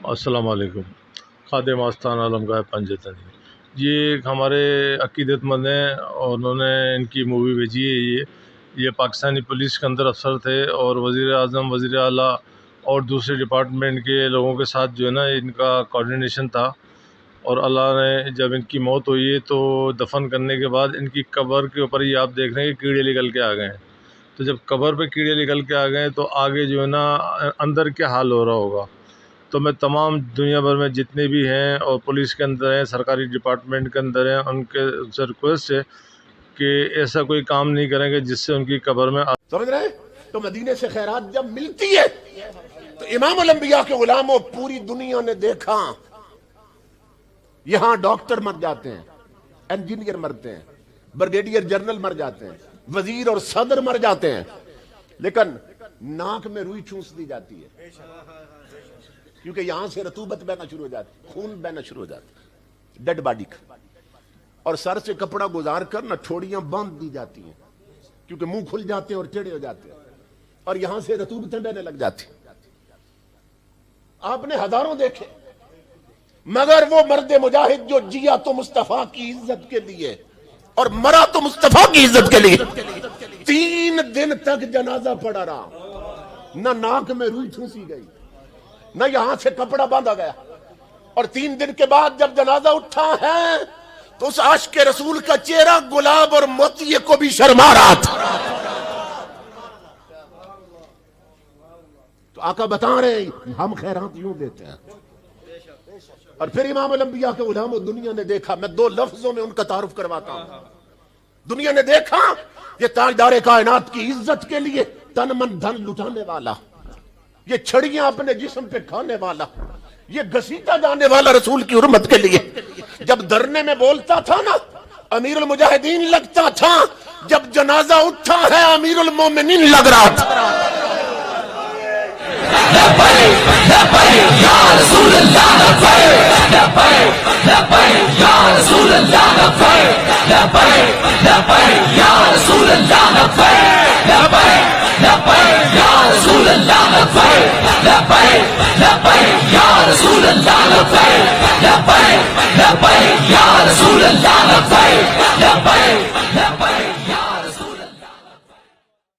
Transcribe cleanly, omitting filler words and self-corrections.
السلام علیکم۔ خادم آستان عالمگاہ پنجتنی، یہ ایک ہمارے عقیدت مند ہیں اور انہوں نے ان کی مووی بھیجی ہے۔ یہ پاکستانی پولیس کے اندر افسر تھے اور وزیر اعظم، وزیر اعلیٰ اور دوسرے ڈپارٹمنٹ کے لوگوں کے ساتھ جو ہے نا ان کا کوارڈینیشن تھا، اور اللہ نے جب ان کی موت ہوئی ہے تو دفن کرنے کے بعد ان کی قبر کے اوپر یہ آپ دیکھ رہے ہیں کہ کیڑے نکل کے آ گئے ہیں۔ تو جب قبر پہ کیڑے نکل کے آ گئے تو آگے جو ہے نا اندر کیا حال ہو رہا ہوگا۔ تو میں تمام دنیا بھر میں جتنے بھی ہیں اور پولیس کے اندر ہیں، سرکاری ڈپارٹمنٹ کے اندر ہیں، ان سے ریکویسٹ ہے کہ ایسا کوئی کام نہیں کریں گے جس سے ان کی قبر میں سمجھ رہے ہیں؟ تو مدینے سے خیرات جب ملتی ہے تو امام الانبیاء کے غلاموں، پوری دنیا نے دیکھا یہاں ڈاکٹر مر جاتے ہیں، انجینئر مرتے ہیں، بریگیڈیئر جنرل مر جاتے ہیں، وزیر اور صدر مر جاتے ہیں، لیکن ناک میں روئی ٹھونس دی جاتی ہے کیونکہ یہاں سے رطوبت بہنا شروع ہو جاتی، خون بہنا شروع ہو جاتا ڈیڈ باڈی کا، اور سر سے کپڑا گزار کر نہ ٹھوڑیاں باندھ دی جاتی ہیں کیونکہ منہ کھل جاتے ہیں اور ٹیڑھے ہو جاتے ہیں، اور یہاں سے رطوبتیں بہنے لگ جاتی۔ آپ نے ہزاروں دیکھے، مگر وہ مرد مجاہد جو جیا تو مصطفیٰ کی عزت کے لیے اور مرا تو مصطفیٰ کی عزت کے لیے، 3 دن تک جنازہ پڑا رہا، نہ ناک میں روئی ٹھونسی گئی، نہ یہاں سے کپڑا باندھا گیا، اور 3 دن کے بعد جب جنازہ اٹھا ہے تو اس عاشق رسول کا چہرہ گلاب اور موتیے کو بھی شرما رہا تھا۔ تو آقا بتا رہے ہیں ہم خیرات یوں دیتے ہیں۔ اور پھر امام الانبیاء کے غلاموں، دنیا نے دیکھا، میں 2 لفظوں میں ان کا تعارف کرواتا ہوں۔ دنیا نے دیکھا یہ تاجدار کائنات کی عزت کے لیے تن من دھن لٹانے والا، یہ چھڑیاں اپنے جسم پہ کھانے والا، یہ گھسیٹا جانے والا رسول کی حرمت کے لیے جب دھرنے میں بولتا تھا نا امیر المجاہدین لگتا تھا، جب جنازہ اٹھا ہے امیر المومنین لگ رہا تھا۔ لبیک یا رسول اللہ، لبیک لبیک لبیک یا رسول اللہ، لبیک لبیک لبیک یا رسول اللہ، لبیک لبیک لبیک یا رسول اللہ، لبیک لبیک لبیک یا رسول اللہ، لبیک لبیک لبیک یا رسول اللہ، لبیک